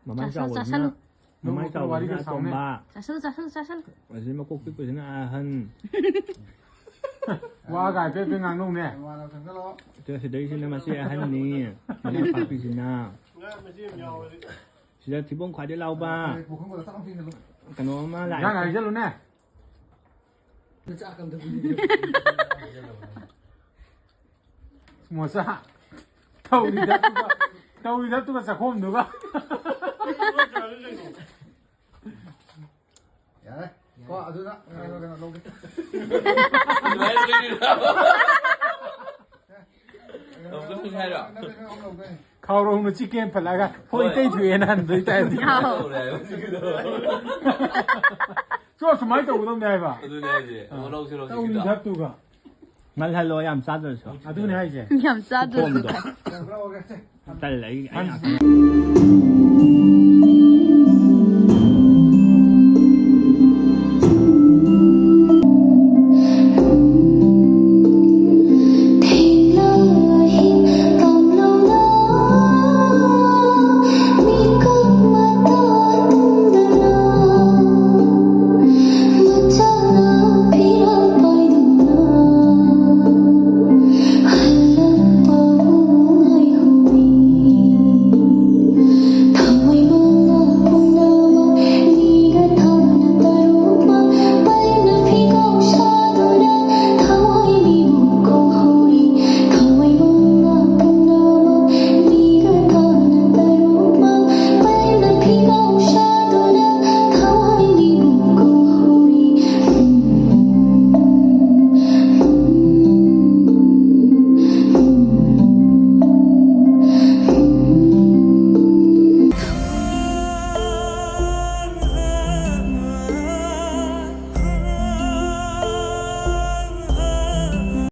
慢慢找我呢，慢慢找我那懂吧？我是么过去不是那很，ว่าไก่เป็นงานนุ่มเนี่ย 这是对是那么些很呢，那个把比是那，是在提供快点老吧？กันว่ามาหลาย ยังไงเจ้าลุงเนี่ยหมดซะเท่านี้ตัวสักคมดูก็ก็เอาดูนะลงเขาลงในชิคเก้นผัดอะไรกันพวกไอ้เต้ถือนั่นเลยแต่เดียวช่วงสมัยตัวต้องได้ป่ะต้องมีทับตัวก็มันฮัลโหลยามซาดเลยใช่อ่ะดูนี่ให้เจ้ ยำซาดู แต่ไหน